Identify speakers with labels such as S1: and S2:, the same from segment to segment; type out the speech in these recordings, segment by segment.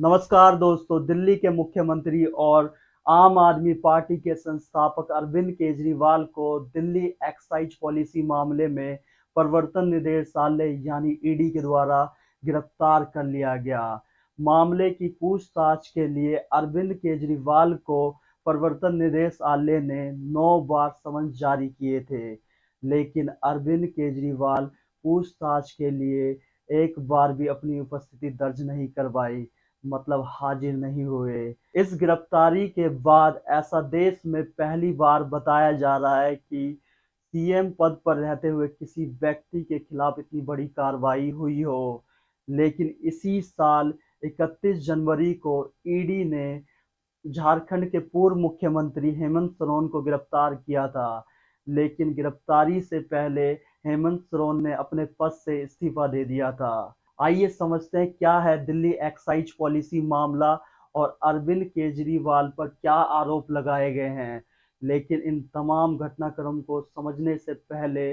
S1: नमस्कार दोस्तों। दिल्ली के मुख्यमंत्री और आम आदमी पार्टी के संस्थापक अरविंद केजरीवाल को दिल्ली एक्साइज पॉलिसी मामले में प्रवर्तन निदेशालय यानी ईडी के द्वारा गिरफ्तार कर लिया गया। मामले की पूछताछ के लिए अरविंद केजरीवाल को प्रवर्तन निदेशालय ने 9 बार समन जारी किए थे, लेकिन अरविंद केजरीवाल पूछताछ के लिए एक बार भी अपनी उपस्थिति दर्ज नहीं करवाई, मतलब हाजिर नहीं हुए। इस गिरफ्तारी के बाद ऐसा देश में पहली बार बताया जा रहा है कि सीएम पद पर रहते हुए किसी व्यक्ति के खिलाफ इतनी बड़ी कार्रवाई हुई हो। लेकिन इसी साल 31 जनवरी को ईडी ने झारखंड के पूर्व मुख्यमंत्री हेमंत सोरेन को गिरफ्तार किया था, लेकिन गिरफ्तारी से पहले हेमंत सोरेन ने अपने पद से इस्तीफा दे दिया था। आइए समझते हैं क्या है दिल्ली एक्साइज पॉलिसी मामला और अरविंद केजरीवाल पर क्या आरोप लगाए गए हैं। लेकिन इन तमाम घटनाक्रम को समझने से पहले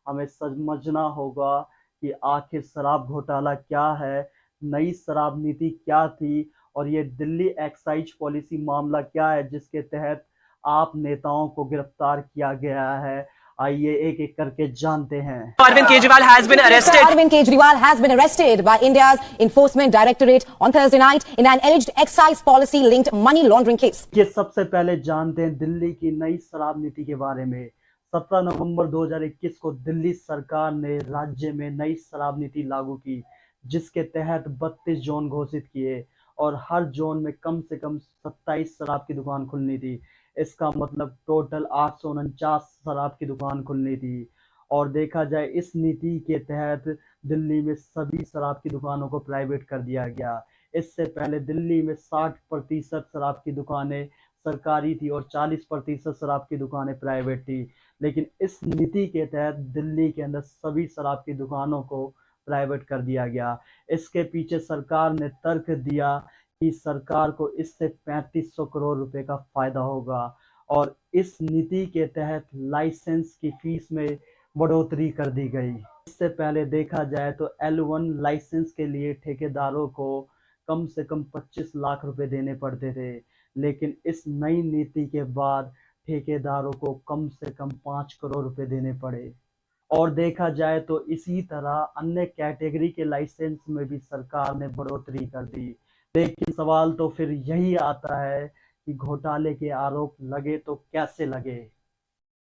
S1: हमें समझना होगा कि आखिर शराब घोटाला क्या है, नई शराब नीति क्या थी और ये दिल्ली एक्साइज पॉलिसी मामला क्या है जिसके तहत आप नेताओं को गिरफ्तार किया गया है। आइए एक एक करके जानते हैं।
S2: Arvind Kejriwal has been
S3: Minister
S2: arrested.
S3: Arvind Kejriwal has been arrested by India's Enforcement Directorate on Thursday night in an alleged excise policy-linked money laundering case.
S1: ये सबसे पहले जानते हैं दिल्ली की नई शराब नीति के बारे में। 17 नवंबर 2021 को दिल्ली सरकार ने राज्य में नई शराब नीति लागू की, जिसके तहत 32 जोन घोषित किए और हर जोन में कम से कम 27 शराब की दुकान खुलनी थी। इसका मतलब टोटल 849 शराब की दुकान खुलनी थी। और देखा जाए इस नीति के तहत दिल्ली में सभी शराब की दुकानों को प्राइवेट कर दिया गया। इससे पहले दिल्ली में 60% शराब की दुकानें सरकारी थी और 40% शराब की दुकानें प्राइवेट थी। लेकिन इस नीति के तहत दिल्ली के अंदर सभी शराब की दुकानों को प्राइवेट कर दिया गया। इसके पीछे सरकार ने तर्क दिया कि सरकार को इससे 3500 करोड़ रुपए का फायदा होगा और इस नीति के तहत लाइसेंस की फीस में बढ़ोतरी कर दी गई। इससे पहले देखा जाए तो L1 लाइसेंस के लिए ठेकेदारों को कम से कम 25 लाख रुपए देने पड़ते थे, लेकिन इस नई नीति के बाद ठेकेदारों को कम से कम 5 करोड़ रुपए देने पड़े। और देखा जाए तो इसी तरह अन्य कैटेगरी के लाइसेंस में भी सरकार ने बढ़ोतरी कर दी। लेकिन सवाल तो फिर यही आता है कि घोटाले के आरोप लगे तो कैसे लगे।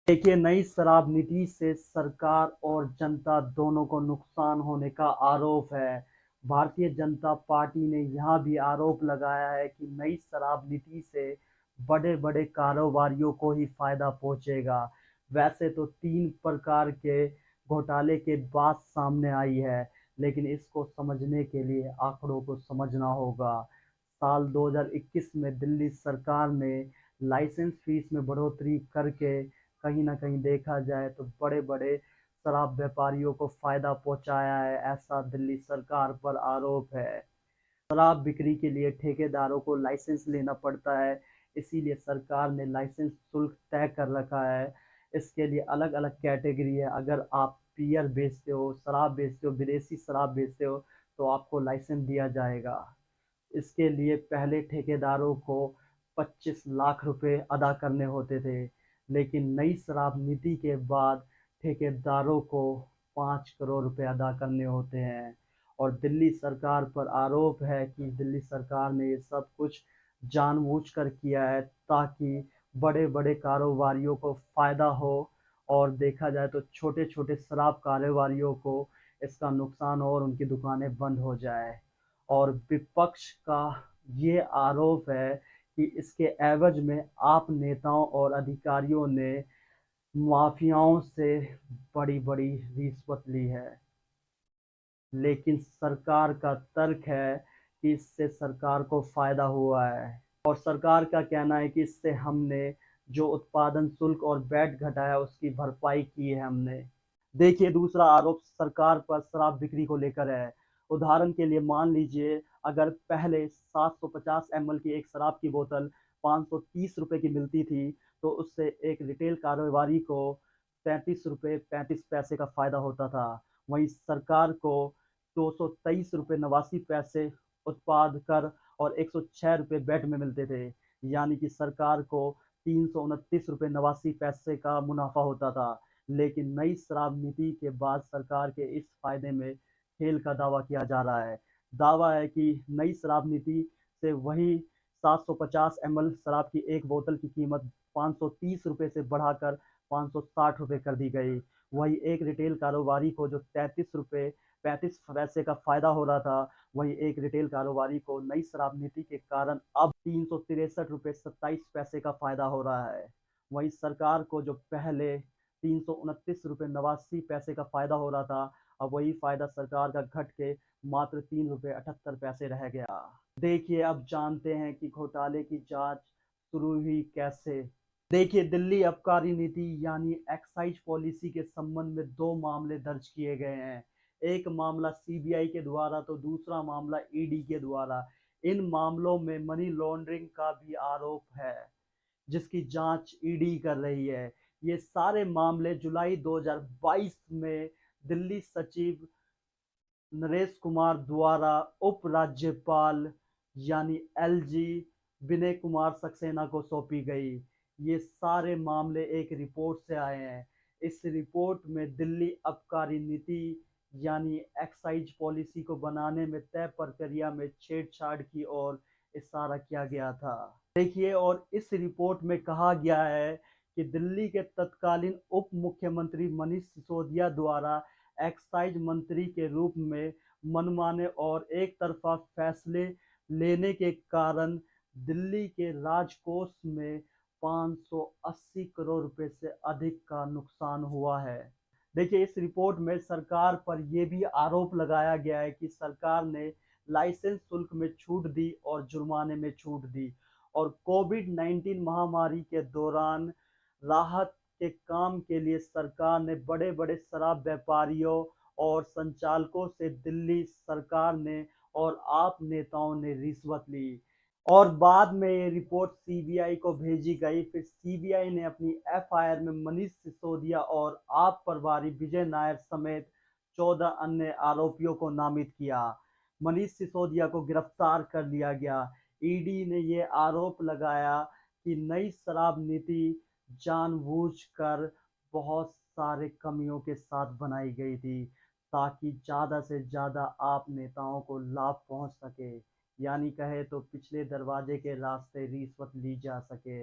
S1: देखिए, नई शराब नीति से सरकार और जनता दोनों को नुकसान होने का आरोप है। भारतीय जनता पार्टी ने यहाँ भी आरोप लगाया है कि नई शराब नीति से बड़े बड़े कारोबारियों को ही फायदा पहुंचेगा। वैसे तो 3 प्रकार के घोटाले के बात सामने आई है, लेकिन इसको समझने के लिए आंकड़ों को समझना होगा। साल 2021 में दिल्ली सरकार ने लाइसेंस फीस में बढ़ोतरी करके कहीं ना कहीं देखा जाए तो बड़े बड़े शराब व्यापारियों को फायदा पहुंचाया है, ऐसा दिल्ली सरकार पर आरोप है। शराब बिक्री के लिए ठेकेदारों को लाइसेंस लेना पड़ता है, इसीलिए सरकार ने लाइसेंस शुल्क तय कर रखा है। इसके लिए अलग अलग कैटेगरी है। अगर आप बियर बेचते हो, शराब बेचते हो, विदेशी शराब बेचते हो तो आपको लाइसेंस दिया जाएगा। इसके लिए पहले ठेकेदारों को 25 लाख रुपए अदा करने होते थे, लेकिन नई शराब नीति के बाद ठेकेदारों को 5 करोड़ रुपए अदा करने होते हैं। और दिल्ली सरकार पर आरोप है कि दिल्ली सरकार ने ये सब कुछ जानबूझकर किया है ताकि बड़े बड़े कारोबारियों को फ़ायदा हो और देखा जाए तो छोटे छोटे शराब कारोबारियों को इसका नुकसान हो और उनकी दुकानें बंद हो जाए। और विपक्ष का ये आरोप है कि इसके एवज में आप नेताओं और अधिकारियों ने माफियाओं से बड़ी बड़ी रिश्वत ली है। लेकिन सरकार का तर्क है कि इससे सरकार को फायदा हुआ है और सरकार का कहना है कि इससे हमने जो उत्पादन शुल्क और वैट घटाया उसकी भरपाई की है हमने। देखिए, दूसरा आरोप सरकार पर शराब बिक्री को लेकर है। उदाहरण के लिए मान लीजिए, अगर पहले 750 ml की एक शराब की बोतल 530 रुपए की मिलती थी, तो उससे एक रिटेल कारोबारी को 33 रुपये 35 पैसे का फायदा होता था। वहीं सरकार को 223 रुपये 89 पैसे उत्पाद कर और 106 रुपये वैट में मिलते थे, यानी कि सरकार को 329 रुपये 89 पैसे का मुनाफा होता था। लेकिन नई शराब नीति के बाद सरकार के इस फायदे में खेल का दावा किया जा रहा है। दावा है कि नई शराब नीति से वही 750 ml शराब की एक बोतल की कीमत 530 रुपये से बढ़ाकर 560 रुपये कर दी गई। वही एक रिटेल कारोबारी को जो 35 पैसे का फायदा हो रहा था, वही एक रिटेल कारोबारी को नई शराब नीति के कारण अब 363 रुपये 27 पैसे का फायदा हो रहा है। वही सरकार को जो पहले 329 रुपये 89 पैसे का फायदा हो रहा था, अब वही फायदा सरकार का घट के मात्र 3 रुपये 78 पैसे रह गया। देखिए, अब जानते हैं कि घोटाले की जांच शुरू हुई कैसे। देखिए, दिल्ली आबकारी नीति यानी एक्साइज पॉलिसी के संबंध में 2 मामले दर्ज किए गए हैं। एक मामला सीबीआई के द्वारा तो दूसरा मामला ईडी के द्वारा। इन मामलों में मनी लॉन्ड्रिंग का भी आरोप है, जिसकी जांच ईडी कर रही है। ये सारे मामले जुलाई 2022 में दिल्ली सचिव नरेश कुमार द्वारा उप राज्यपाल यानी एलजी विनय कुमार सक्सेना को सौंपी गई। ये सारे मामले एक रिपोर्ट से आए हैं। इस रिपोर्ट में दिल्ली आबकारी नीति यानी एक्साइज पॉलिसी को बनाने में तय प्रक्रिया में छेड़छाड़ की ओर इशारा किया गया था। देखिए, और इस रिपोर्ट में कहा गया है कि दिल्ली के तत्कालीन उप मुख्यमंत्री मनीष सिसोदिया द्वारा एक्साइज मंत्री के रूप में मनमाने और एक तरफा फैसले लेने के कारण दिल्ली के राजकोष में 580 करोड़ रुपए से अधिक का नुकसान हुआ है। देखिए, इस रिपोर्ट में सरकार पर यह भी आरोप लगाया गया है कि सरकार ने लाइसेंस शुल्क में छूट दी और जुर्माने में छूट दी, और कोविड-19 महामारी के दौरान राहत के काम के लिए सरकार ने बड़े बड़े शराब व्यापारियों और संचालकों से दिल्ली सरकार ने और आप नेताओं ने रिश्वत ली, और बाद में ये रिपोर्ट सीबीआई को भेजी गई। फिर सीबीआई ने अपनी एफआईआर में मनीष सिसोदिया और आप प्रभारी विजय नायर समेत 14 अन्य आरोपियों को नामित किया। मनीष सिसोदिया को गिरफ्तार कर लिया गया। ईडी ने ये आरोप लगाया कि नई शराब नीति जानबूझकर बहुत सारे कमियों के साथ बनाई गई थी, ताकि ज़्यादा से ज़्यादा आप नेताओं को लाभ पहुंच सके, यानी कहे तो पिछले दरवाजे के रास्ते रिश्वत ली जा सके।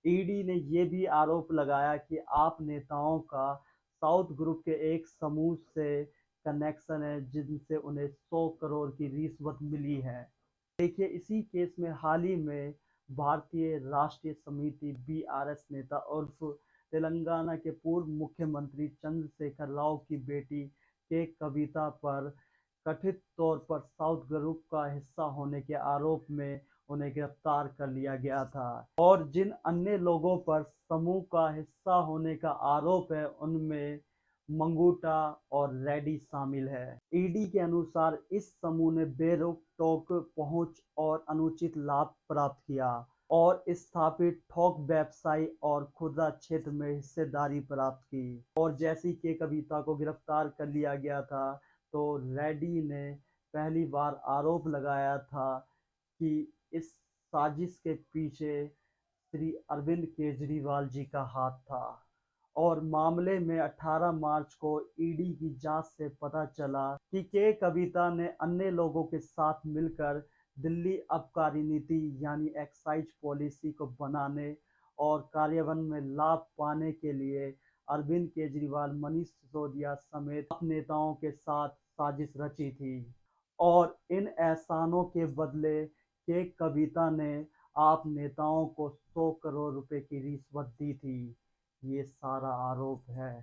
S1: ईडी ने यह भी आरोप लगाया कि आप नेताओं का साउथ ग्रुप के एक समूह से कनेक्शन है, जिनसे उन्हें 100 करोड़ की रिश्वत मिली है। देखिए, इसी केस में हाल ही में भारतीय राष्ट्रीय समिति बीआरएस नेता उर्फ तेलंगाना के पूर्व मुख्यमंत्री चंद्रशेखर राव की बेटी के कविता पर कथित तौर पर साउथ ग्रुप का हिस्सा होने के आरोप में उन्हें गिरफ्तार कर लिया गया था, और जिन अन्य लोगों पर समूह का हिस्सा होने का आरोप है, उनमें मंगूटा और रेड्डी शामिल है। ईडी के अनुसार इस समूह ने बेरोक-टोक पहुंच और अनुचित लाभ प्राप्त किया और स्थापित थोक व्यवसायी और खुदरा क्षेत्र में हिस्सेदारी प्राप्त की। और जैसी के कविता को गिरफ्तार कर लिया गया था, तो रेड्डी ने पहली बार आरोप लगाया था कि इस साजिश के पीछे श्री अरविंद केजरीवाल जी का हाथ था। और मामले में 18 मार्च को ईडी की जांच से पता चला कि के कविता ने अन्य लोगों के साथ मिलकर दिल्ली आबकारी नीति यानी एक्साइज पॉलिसी को बनाने और कार्यान्वयन में लाभ पाने के लिए अरविंद केजरीवाल, मनीष सिसोदिया समेत नेताओं के साथ साजिश रची थी, और इन एहसानों के बदले के कविता ने आप नेताओं को 100 करोड़ रुपए की रिश्वत दी थी। ये सारा आरोप है।